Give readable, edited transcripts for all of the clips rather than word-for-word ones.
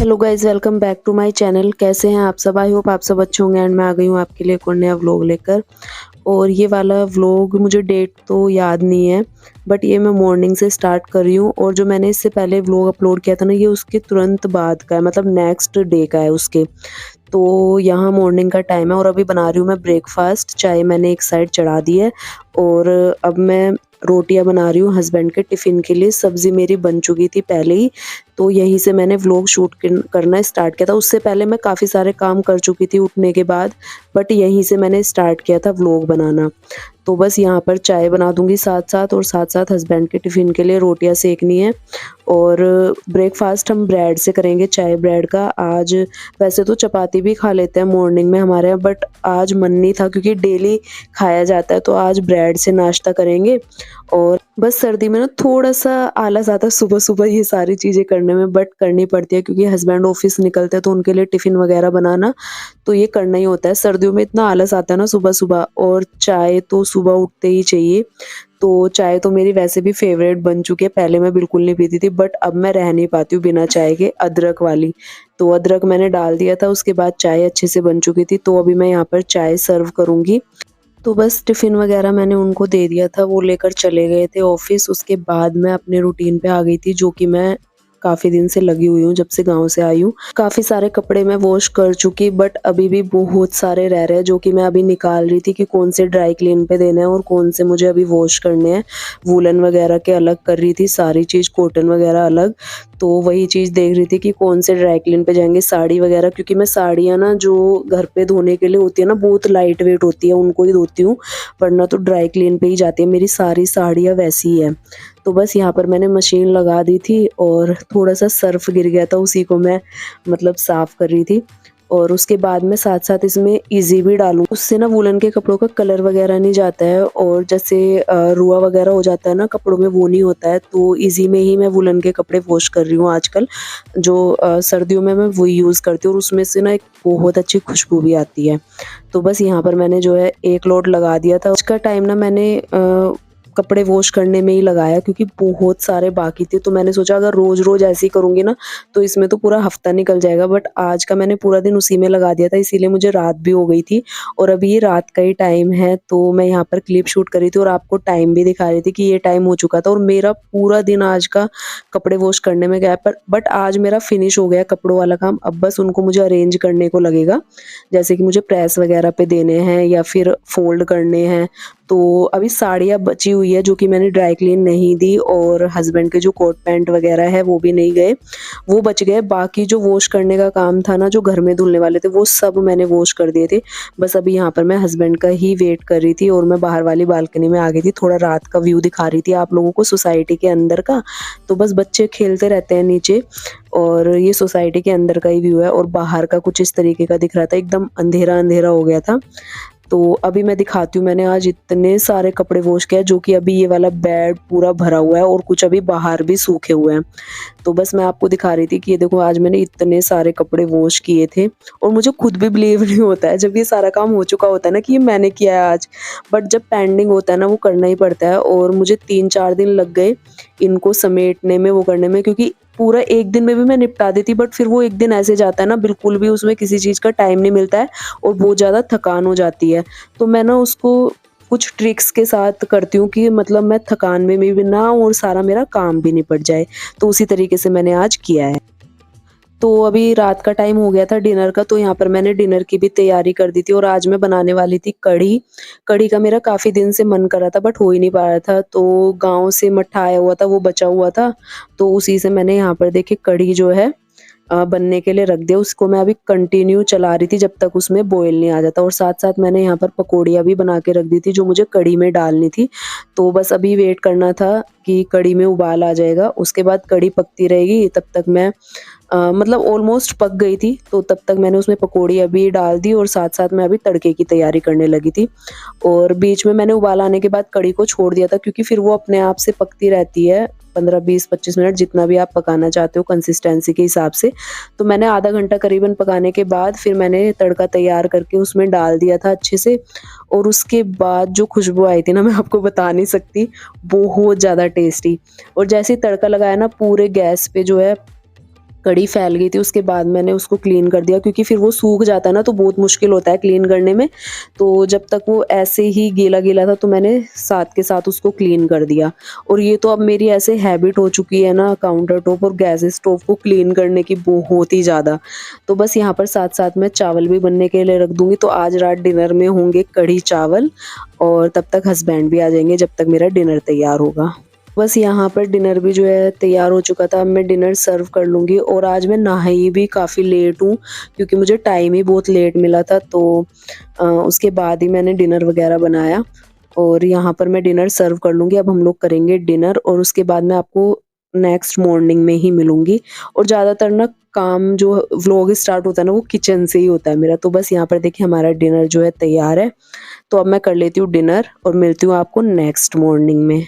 Hello guys, welcome back to my channel. कैसे हैं आप सब? आई होप आप सब अच्छे होंगे एंड मैं आ गई हूँ आपके लिए एक और नया व्लॉग लेकर। और ये वाला व्लॉग मुझे डेट तो याद नहीं है, बट ये मैं मॉर्निंग से स्टार्ट कर रही हूँ। और जो मैंने इससे पहले व्लॉग अपलोड किया था ना, ये उसके तुरंत बाद का है, मतलब नेक्स्ट डे का है उसके। तो यहाँ मॉर्निंग का टाइम है और अभी बना रही हूँ मैं ब्रेकफास्ट। चाय मैंने एक साइड चढ़ा दी है और अब मैं रोटियां बना रही हूँ हस्बैंड के टिफ़िन के लिए। सब्ज़ी मेरी बन चुकी थी पहले ही, तो यहीं से मैंने व्लॉग शूट करना स्टार्ट किया था। उससे पहले मैं काफ़ी सारे काम कर चुकी थी उठने के बाद, बट यहीं से मैंने स्टार्ट किया था व्लॉग बनाना। तो बस यहाँ पर चाय बना दूँगी साथ-साथ, और साथ-साथ हस्बैंड के टिफ़िन के लिए रोटियाँ सेकनी है। और ब्रेकफ़ास्ट हम ब्रेड से करेंगे, चाय ब्रेड का। आज वैसे तो चपाती भी खा लेते हैं मॉर्निंग में हमारे यहाँ, बट आज मन नहीं था क्योंकि डेली खाया जाता है, तो आज ब्रेड से नाश्ता करेंगे। और बस सर्दी में ना थोड़ा-सा आलस आता है सुबह-सुबह ये सारी चीज़ें करने में, बट करनी पड़ती है क्योंकि हस्बैंड ऑफ़िस निकलते हैं तो उनके लिए टिफ़िन वग़ैरह बनाना, तो ये करना ही होता है। सर्दियों में इतना आलस आता है ना सुबह-सुबह, और चाय तो सुबह उठते ही चाहिए। तो चाय तो मेरी वैसे भी फ़ेवरेट बन चुकी है, पहले मैं बिल्कुल नहीं पीती थी, बट अब मैं रह नहीं पाती हूँ बिना चाय के, अदरक वाली। तो अदरक मैंने डाल दिया था, उसके बाद चाय अच्छे से बन चुकी थी, तो अभी मैं यहाँ पर चाय सर्व करूँगी। तो बस टिफ़िन वग़ैरह मैंने उनको दे दिया था, वो लेकर चले गए थे ऑफ़िस। उसके बाद मैं अपने रूटीन पे आ गई थी, जो कि मैं काफ़ी दिन से लगी हुई हूँ, जब से गाँव से आई हूँ। काफ़ी सारे कपड़े मैं वॉश कर चुकी, बट अभी भी बहुत सारे रह रहे हैं, जो कि मैं अभी निकाल रही थी कि कौन से ड्राई क्लीन पे देने हैं और कौन से मुझे अभी वॉश करने हैं। वूलन वग़ैरह के अलग कर रही थी सारी चीज़, कॉटन वग़ैरह अलग। तो वही चीज़ देख रही थी कि कौन से ड्राई क्लीन पे जाएँगे, साड़ी वग़ैरह, क्योंकि मैं साड़ियाँ ना जो घर पे धोने के लिए होती है ना, बहुत लाइट वेट होती है, उनको ही धोती हूँ, वरना तो ड्राई क्लीन पे ही जाती है। मेरी सारी साड़ियाँ वैसी ही हैं। तो बस यहाँ पर मैंने मशीन लगा दी थी और थोड़ा-सा सर्फ़ गिर गया था, उसी को मैं मतलब साफ़ कर रही थी। और उसके बाद मैं साथ-साथ इसमें ईज़ी भी डालूँ, उससे ना वूलन के कपड़ों का कलर वग़ैरह नहीं जाता है, और जैसे रुआ वग़ैरह हो जाता है ना कपड़ों में, वो नहीं होता है। तो ईज़ी में ही मैं वूलन के कपड़े वॉश कर रही हूँ आजकल। जो सर्दियों में मैं वही यूज़ करती हूँ और उसमें से ना एक बहुत अच्छी खुशबू भी आती है। तो बस यहाँ पर मैंने जो है एक लोड लगा दिया था। आज का टाइम ना मैंने कपड़े वॉश करने में ही लगाया, क्योंकि बहुत सारे बाकी थे। तो मैंने सोचा अगर रोज़-रोज़ ऐसे ही करूँगी ना, तो इसमें तो पूरा हफ्ता निकल जाएगा, बट आज का मैंने पूरा दिन उसी में लगा दिया था, इसीलिए मुझे रात भी हो गई थी। और अभी ये रात का ही टाइम है, तो मैं यहाँ पर क्लिप शूट कर रही थी और आपको टाइम भी दिखा रही थी कि ये टाइम हो चुका था, और मेरा पूरा दिन आज का कपड़े वॉश करने में गया। पर बट आज मेरा फिनिश हो गया कपड़ों वाला काम, अब बस उनको मुझे अरेंज करने को लगेगा। जैसे कि मुझे प्रेस वगैरह पे देने हैं या फिर फ़ोल्ड करने हैं। तो अभी साड़ियाँ बची हुई है जो कि मैंने ड्राई क्लीन नहीं दी, और हस्बैंड के जो कोट पैंट वगैरह है वो भी नहीं गए, वो बच गए। बाकी जो वॉश करने का काम था ना, जो घर में धुलने वाले थे, वो सब मैंने वॉश कर दिए थे। बस अभी यहाँ पर मैं हस्बैंड का ही वेट कर रही थी और मैं बाहर वाली बालकनी में आ गई थी। थोड़ा रात का व्यू दिखा रही थी आप लोगों को सोसाइटी के अंदर का। तो बस बच्चे खेलते रहते हैं नीचे, और ये सोसाइटी के अंदर का ही व्यू है, और बाहर का कुछ इस तरीके का दिख रहा था, एकदम अंधेरा-अंधेरा हो गया था। तो अभी मैं दिखाती हूँ, मैंने आज इतने सारे कपड़े वॉश किया, जो कि अभी ये वाला बेड पूरा भरा हुआ है और कुछ अभी बाहर भी सूखे हुए हैं। तो बस मैं आपको दिखा रही थी कि ये देखो, आज मैंने इतने सारे कपड़े वॉश किए थे, और मुझे खुद भी बिलीव नहीं होता है जब ये सारा काम हो चुका होता है ना कि ये मैंने किया है आज। बट जब पेंडिंग होता है ना, वो करना ही पड़ता है, और मुझे 3-4 दिन लग गए इनको समेटने में, वो करने में, क्योंकि पूरा एक दिन में भी मैं निपटा देती, बट फिर वो एक दिन ऐसे जाता है ना, बिल्कुल भी उसमें किसी चीज़ का टाइम नहीं मिलता है और बहुत ज़्यादा थकान हो जाती है। तो मैं ना उसको कुछ ट्रिक्स के साथ करती हूँ कि मतलब मैं थकान में भी ना आऊँ और सारा मेरा काम भी निपट जाए। तो उसी तरीके से मैंने आज किया है। तो अभी रात का टाइम हो गया था डिनर का, तो यहाँ पर मैंने डिनर की भी तैयारी कर दी थी, और आज मैं बनाने वाली थी कढ़ी। कढ़ी का मेरा काफ़ी दिन से मन कर रहा था, बट हो ही नहीं पा रहा था। तो गाँव से मट्ठा आया हुआ था, वो बचा हुआ था, तो उसी से मैंने यहाँ पर देखिए कढ़ी जो है बनने के लिए रख दिया। उसको मैं अभी कंटिन्यू चला रही थी जब तक उसमें बॉयल नहीं आ जाता, और साथ-साथ मैंने यहाँ पर पकौड़ियाँ भी बना के रख दी थी, जो मुझे कढ़ी में डालनी थी। तो बस अभी वेट करना था कि कढ़ी में उबाल आ जाएगा, उसके बाद कढ़ी पकती रहेगी, तब तक मैं मतलब ऑलमोस्ट पक गई थी, तो तब तक मैंने उसमें पकौड़ी अभी डाल दी, और साथ-साथ मैं अभी तड़के की तैयारी करने लगी थी। और बीच में मैंने उबाल आने के बाद कढ़ी को छोड़ दिया था, क्योंकि फिर वो अपने आप से पकती रहती है 15, 20, 25 मिनट, जितना भी आप पकाना चाहते हो कंसिस्टेंसी के हिसाब से। तो मैंने आधा घंटा करीबन पकाने के बाद फिर मैंने तड़का तैयार करके उसमें डाल दिया था अच्छे से, और उसके बाद जो खुशबू आई थी ना, मैं आपको बता नहीं सकती, बहुत ज़्यादा टेस्टी। और जैसे ही तड़का लगाया ना, पूरे गैस पे जो है कड़ी फैल गई थी। उसके बाद मैंने उसको क्लीन कर दिया, क्योंकि फिर वो सूख जाता है ना तो बहुत मुश्किल होता है क्लीन करने में। तो जब तक वो ऐसे ही गीला-गीला था तो मैंने साथ के साथ उसको क्लीन कर दिया। और ये तो अब मेरी ऐसे हैबिट हो चुकी है ना काउंटर टॉप और गैस स्टोव को क्लीन करने की, बहुत ही ज़्यादा। तो बस यहाँ पर साथ-साथ मैं चावल भी बनने के लिए रख दूँगी। तो आज रात डिनर में होंगे कढ़ी चावल, और तब तक हस्बैंड भी आ जाएँगे जब तक मेरा डिनर तैयार होगा। बस यहाँ पर डिनर भी जो है तैयार हो चुका था, अब मैं डिनर सर्व कर लूँगी। और आज मैं नहाई भी काफ़ी लेट हूँ, क्योंकि मुझे टाइम ही बहुत लेट मिला था, तो उसके बाद ही मैंने डिनर वग़ैरह बनाया। और यहाँ पर मैं डिनर सर्व कर लूँगी। अब हम लोग करेंगे डिनर, और उसके बाद मैं आपको नेक्स्ट मॉर्निंग में ही मिलूँगी। और ज़्यादातर ना काम जो व्लॉग स्टार्ट होता है ना वो किचन से ही होता है मेरा। तो बस यहाँ पर देखिए हमारा डिनर जो है तैयार है। तो अब मैं कर लेती हूँ डिनर और मिलती हूँ आपको नेक्स्ट मॉर्निंग में।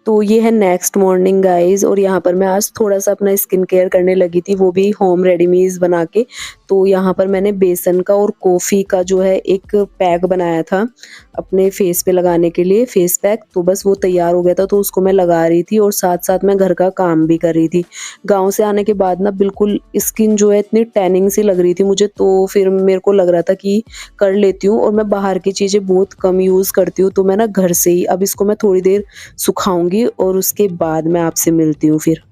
तो ये है नेक्स्ट मॉर्निंग गाइज़, और यहाँ पर मैं आज थोड़ा-सा अपना स्किन केयर करने लगी थी, वो भी होम रेमेडीज़ बना के। तो यहाँ पर मैंने बेसन का और कॉफ़ी का जो है एक पैक बनाया था, अपने फेस पे लगाने के लिए फेस पैक। तो बस वो तैयार हो गया था, तो उसको मैं लगा रही थी और साथ-साथ मैं घर का काम भी कर रही थी। गाँव से आने के बाद ना बिल्कुल स्किन जो है इतनी टैनिंग सी लग रही थी मुझे, तो फिर मेरे को लग रहा था कि कर लेती हूँ। और मैं बाहर की चीज़ें बहुत कम यूज़ करती हूँ, तो मैं ना घर से ही अब इसको मैं थोड़ी देर सुखाऊँगी और उसके बाद मैं आपसे मिलती हूँ फिर।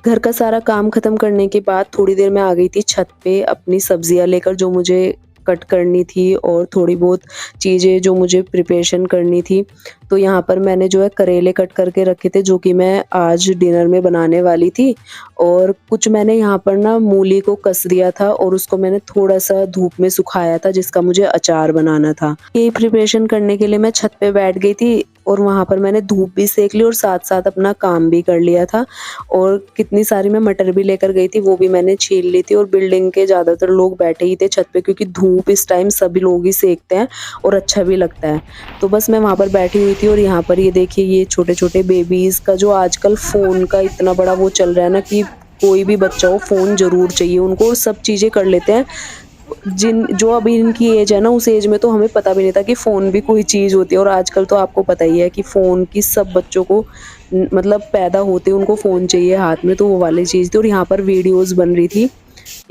घर का सारा काम ख़त्म करने के बाद थोड़ी देर मैं आ गई थी छत पे अपनी सब्जियाँ लेकर, जो मुझे कट करनी थी और थोड़ी बहुत चीज़ें जो मुझे प्रिपरेशन करनी थी। तो यहाँ पर मैंने जो है करेले कट करके रखे थे, जो कि मैं आज डिनर में बनाने वाली थी। और कुछ मैंने यहाँ पर ना मूली को कस दिया था और उसको मैंने थोड़ा-सा धूप में सुखाया था, जिसका मुझे अचार बनाना था। यही प्रिपरेशन करने के लिए मैं छत पे बैठ गई थी, और वहाँ पर मैंने धूप भी सेक ली और साथ-साथ अपना काम भी कर लिया था। और कितनी सारी मैं मटर भी लेकर गई थी, वो भी मैंने छील ली थी। और बिल्डिंग के ज़्यादातर लोग बैठे ही थे छत पे, क्योंकि धूप इस टाइम सभी लोग ही सेकते हैं और अच्छा भी लगता है। तो बस मैं वहाँ पर बैठी हुई थी, और यहाँ पर ये देखिए ये छोटे-छोटे बेबीज़ का जो आजकल फ़ोन का इतना बड़ा वो चल रहा है ना, कि कोई भी बच्चा हो फ़ोन ज़रूर चाहिए उनको, और सब चीज़ें कर लेते हैं। जिन जो अभी इनकी एज है ना, उस एज में तो हमें पता भी नहीं था कि फ़ोन भी कोई चीज़ होती है। और आजकल तो आपको पता ही है कि फ़ोन की सब बच्चों को मतलब पैदा होते उनको फ़ोन चाहिए हाथ में, तो वो वाली चीज़ थी। और यहाँ पर वीडियोज़ बन रही थी।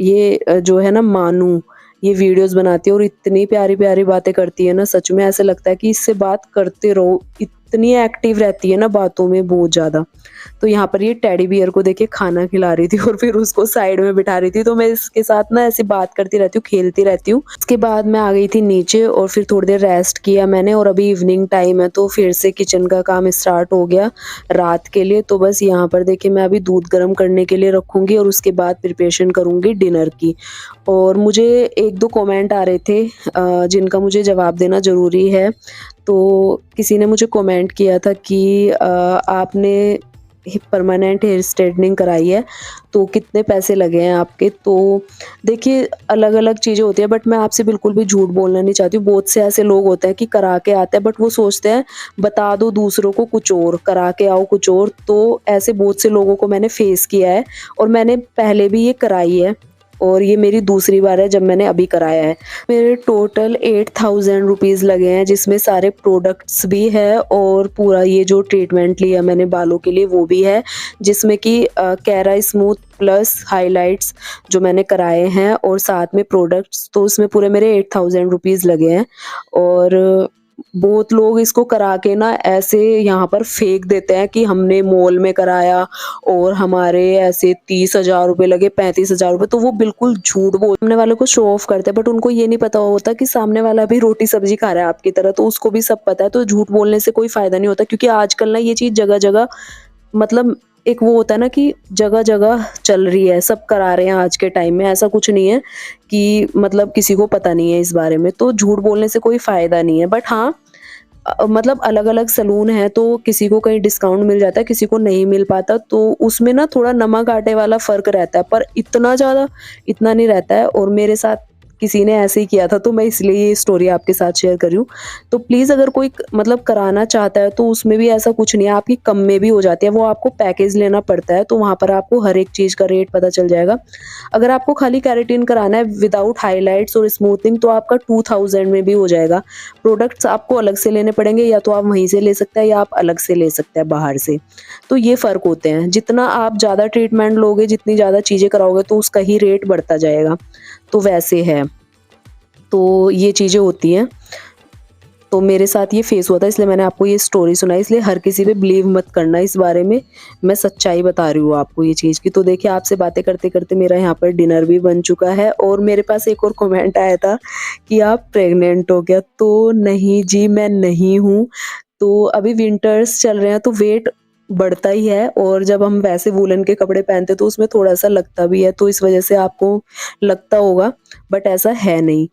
ये जो है ना मानू, ये वीडियोज़ बनाती है और इतनी प्यारी-प्यारी बातें करती है ना, सच में ऐसा लगता है कि इससे बात करते रहो, इतनी एक्टिव रहती है ना बातों में, बहुत ज़्यादा। तो यहाँ पर ये टेडी बियर को देखिए खाना खिला रही थी और फिर उसको साइड में बिठा रही थी, तो मैं इसके साथ ना ऐसे बात करती रहती हूँ, खेलती रहती हूँ। उसके बाद मैं आ गई थी नीचे और फिर थोड़ी देर रेस्ट किया मैंने, और अभी इवनिंग टाइम है तो फिर से किचन का काम स्टार्ट हो गया रात के लिए। तो बस यहाँ पर देखिए मैं अभी दूध गर्म करने के लिए रखूँगी और उसके बाद प्रिपरेशन करूँगी डिनर की। और मुझे 1-2 कमेंट आ रहे थे जिनका मुझे जवाब देना ज़रूरी है। तो किसी ने मुझे कमेंट किया था कि आपने परमानेंट हेयर स्ट्रेटनिंग कराई है, तो कितने पैसे लगे हैं आपके? तो देखिए अलग-अलग चीज़ें होती हैं, बट मैं आपसे बिल्कुल भी झूठ बोलना नहीं चाहती हूँ। बहुत से ऐसे लोग होते हैं कि करा के आते हैं, बट वो सोचते हैं बता दो दूसरों को कुछ और, करा के आओ कुछ और। तो ऐसे बहुत से लोगों को मैंने फेस किया है, और मैंने पहले भी ये कराई है, और ये मेरी दूसरी बार है जब मैंने अभी कराया है। मेरे टोटल 8000 रुपीज़ लगे हैं, जिसमें सारे प्रोडक्ट्स भी है और पूरा ये जो ट्रीटमेंट लिया मैंने बालों के लिए वो भी है, जिसमें कि कैरा स्मूथ प्लस हाइलाइट्स जो मैंने कराए हैं, और साथ में प्रोडक्ट्स, तो उसमें पूरे मेरे 8000 रुपीज़ लगे हैं। और बहुत लोग इसको करा के ना ऐसे यहाँ पर फेंक देते हैं कि हमने मॉल में कराया और हमारे ऐसे 30,000 रुपए लगे, 35,000 रुपए, तो वो बिल्कुल झूठ बोल सामने वाले को शो ऑफ करते हैं, बट उनको ये नहीं पता होता कि सामने वाला भी रोटी सब्जी खा रहा है आपकी तरह, तो उसको भी सब पता है। तो झूठ बोलने से कोई फायदा नहीं होता, क्योंकि आजकल ना ये चीज़ जगह-जगह मतलब एक वो होता है ना कि जगह-जगह चल रही है, सब करा रहे हैं आज के टाइम में। ऐसा कुछ नहीं है कि मतलब किसी को पता नहीं है इस बारे में, तो झूठ बोलने से कोई फ़ायदा नहीं है। बट हाँ, मतलब अलग-अलग सैलून हैं, तो किसी को कहीं डिस्काउंट मिल जाता है, किसी को नहीं मिल पाता, तो उसमें ना थोड़ा नमक आटे वाला फ़र्क रहता है, पर इतना ज़्यादा इतना नहीं रहता है। और मेरे साथ किसी ने ऐसे ही किया था, तो मैं इसलिए ये स्टोरी आपके साथ शेयर कर रही हूँ। तो प्लीज़ अगर कोई मतलब कराना चाहता है तो उसमें भी ऐसा कुछ नहीं है, आपकी कम में भी हो जाती है। वो आपको पैकेज लेना पड़ता है, तो वहाँ पर आपको हर एक चीज़ का रेट पता चल जाएगा। अगर आपको खाली केराटिन कराना है विदाउट हाइलाइट्स और स्मूथनिंग तो आपका 2000 में भी हो जाएगा। प्रोडक्ट्स आपको अलग से लेने पड़ेंगे, या तो आप वहीं से ले सकते हैं या आप अलग से ले सकते हैं बाहर से। तो ये फ़र्क होते हैं। जितना आप ज़्यादा ट्रीटमेंट लोगे, जितनी ज़्यादा चीज़ें कराओगे तो उसका ही रेट बढ़ता जाएगा। तो वैसे है। तो ये चीज़ें होती हैं। तो मेरे साथ ये फेस हुआ था, इसलिए मैंने आपको ये स्टोरी सुनाई। इसलिए हर किसी पे बिलीव मत करना इस बारे में, मैं सच्चाई बता रही हूँ आपको ये चीज़ की। तो देखिए, आपसे बातें करते-करते मेरा यहाँ पर डिनर भी बन चुका है और मेरे पास एक और कमेंट आया था कि आप प्रेग्नेंट हो क्या? तो नहीं जी, मैं नहीं हूँ। तो अभी विंटर्स चल रहे हैं तो वेट बढ़ता ही है, और जब हम वैसे वूलन के कपड़े पहनते हैं तो उसमें थोड़ा-सा लगता भी है, तो इस वज़ह से आपको लगता होगा, बट ऐसा है नहीं।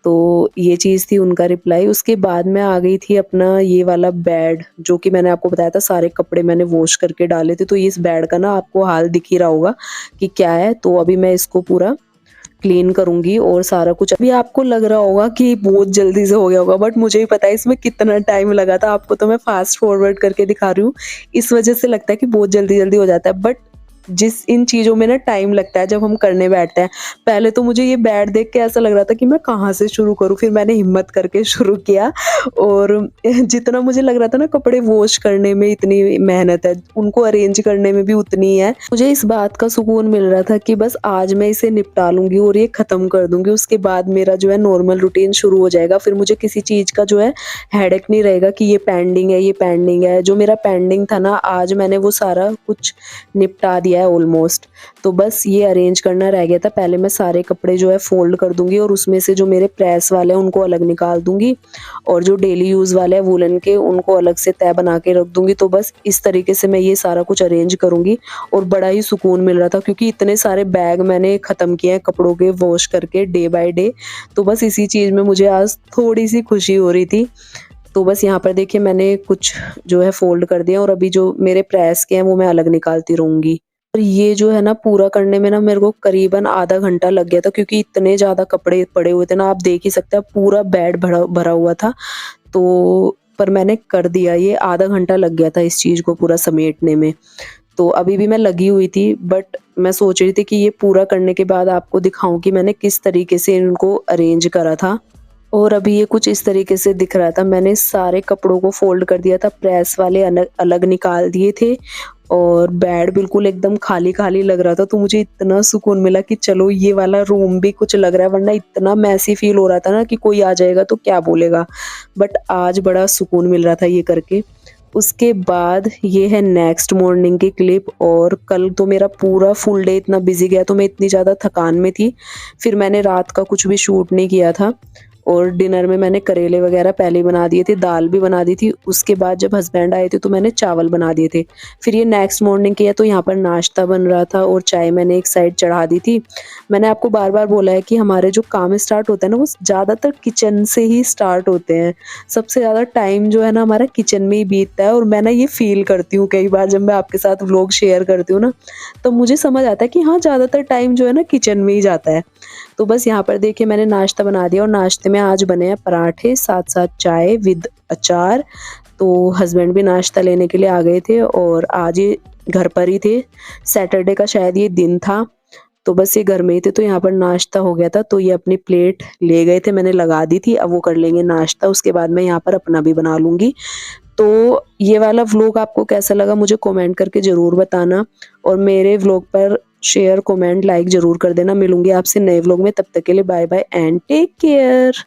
तो ये चीज़ थी उनका रिप्लाई। उसके बाद मैं आ गई थी अपना ये वाला बेड, जो कि मैंने आपको बताया था सारे कपड़े मैंने वॉश करके डाले थे। तो इस बेड का ना आपको हाल दिख ही रहा होगा कि क्या है। तो अभी मैं इसको पूरा क्लीन करूँगी और सारा कुछ। अभी आपको लग रहा होगा कि बहुत जल्दी से हो गया होगा, बट मुझे भी पता है इसमें कितना टाइम लगा था। आपको तो मैं फास्ट फॉरवर्ड करके दिखा रही हूँ, इस वज़ह से लगता है कि बहुत जल्दी-जल्दी हो जाता है, बट जिस इन चीज़ों में ना टाइम लगता है जब हम करने बैठते हैं। पहले तो मुझे ये बेड देख के ऐसा लग रहा था कि मैं कहाँ से शुरू करूँ, फिर मैंने हिम्मत करके शुरू किया। और जितना मुझे लग रहा था ना कपड़े वॉश करने में इतनी मेहनत है, उनको अरेंज करने में भी उतनी ही है। मुझे इस बात का सुकून मिल रहा था कि बस आज मैं इसे निपटा लूँगी और ये ख़त्म कर दूँगी। उसके बाद मेरा जो है नॉर्मल रूटीन शुरू हो जाएगा। फिर मुझे किसी चीज़ का जो है हेडेक नहीं रहेगा कि ये पेंडिंग है, ये पेंडिंग है। जो मेरा पेंडिंग था ना, आज मैंने वो सारा कुछ निपटा दिया है ऑलमोस्ट। तो बस ये अरेंज करना रह गया था। पहले मैं सारे कपड़े जो है फ़ोल्ड कर दूँगी और उसमें से जो मेरे प्रेस वाले हैं उनको अलग निकाल दूँगी, और जो डेली यूज़ वाले हैं वूलन के उनको अलग से तह बना के रख दूँगी। तो बस इस तरीके से मैं ये सारा कुछ अरेंज करूँगी, और बड़ा ही सुकून मिल रहा था क्योंकि इतने सारे बैग मैंने ख़त्म किए हैं कपड़ों के वॉश करके डे बाय डे। तो बस इसी चीज़ में मुझे आज थोड़ी-सी खुशी हो रही थी। तो बस यहाँ पर देखिए मैंने कुछ जो है फ़ोल्ड कर दिया, और अभी जो मेरे प्रेस के हैं वो मैं अलग निकालती रहूँगी। और ये जो है ना पूरा करने में ना मेरे को करीबन आधा घंटा लग गया था, क्योंकि इतने ज़्यादा कपड़े पड़े हुए थे ना, आप देख ही सकते हैं पूरा बेड भरा भरा हुआ था। तो पर मैंने कर दिया, ये आधा घंटा लग गया था इस चीज़ को पूरा समेटने में। तो अभी भी मैं लगी हुई थी, बट मैं सोच रही थी कि ये पूरा करने के बाद आपको दिखाऊँ कि मैंने किस तरीके से इनको अरेंज करा था। और अभी ये कुछ इस तरीके से दिख रहा था। मैंने सारे कपड़ों को फ़ोल्ड कर दिया था, प्रेस वाले अलग निकाल दिए थे, और बेड बिल्कुल एकदम खाली-खाली लग रहा था। तो मुझे इतना सुकून मिला कि चलो ये वाला रूम भी कुछ लग रहा है, वरना इतना मेसी फ़ील हो रहा था ना कि कोई आ जाएगा तो क्या बोलेगा। बट आज बड़ा सुकून मिल रहा था ये करके। उसके बाद ये है नेक्स्ट मॉर्निंग की क्लिप, और कल तो मेरा पूरा फुल डे इतना बिज़ी गया, तो मैं इतनी ज़्यादा थकान में थी। फिर मैंने रात का कुछ भी शूट नहीं किया था, और डिनर में मैंने करेले वगैरह पहले ही बना दिए थे, दाल भी बना दी थी। उसके बाद जब हस्बैंड आए थे तो मैंने चावल बना दिए थे। फिर ये नेक्स्ट मॉर्निंग किया, तो यहाँ पर नाश्ता बन रहा था और चाय मैंने एक साइड चढ़ा दी थी। मैंने आपको बार-बार बोला है कि हमारे जो काम स्टार्ट होता है ना, वो ज़्यादातर किचन से ही स्टार्ट होते हैं। सबसे ज़्यादा टाइम जो है ना हमारा किचन में ही बीतता है, और मैं ना ये फ़ील करती हूँ कई बार जब मैं आपके साथ व्लॉग शेयर करती हूँ ना, तो मुझे समझ आता है कि हाँ, ज़्यादातर टाइम जो है ना किचन में ही जाता है। तो बस यहाँ पर देखिए मैंने नाश्ता बना दिया, और नाश्ते में आज बने हैं पराठे, साथ-साथ चाय विद अचार। तो हस्बैंड भी नाश्ता लेने के लिए आ गए थे, और आज ये घर पर ही थे। सैटरडे का शायद ये दिन था, तो बस ये घर में ही थे, तो यहाँ पर नाश्ता हो गया था। तो ये अपनी प्लेट ले गए थे, मैंने लगा दी थी। अब वो कर लेंगे नाश्ता, उसके बाद मैं यहाँ पर अपना भी बना लूँगी। तो ये वाला व्लॉग आपको कैसा लगा मुझे कमेंट करके ज़रूर बताना, और मेरे व्लॉग पर शेयर, कमेंट, लाइक ज़रूर कर देना। मिलूँगी आपसे नए व्लॉग में, तब तक के लिए bye bye and take care.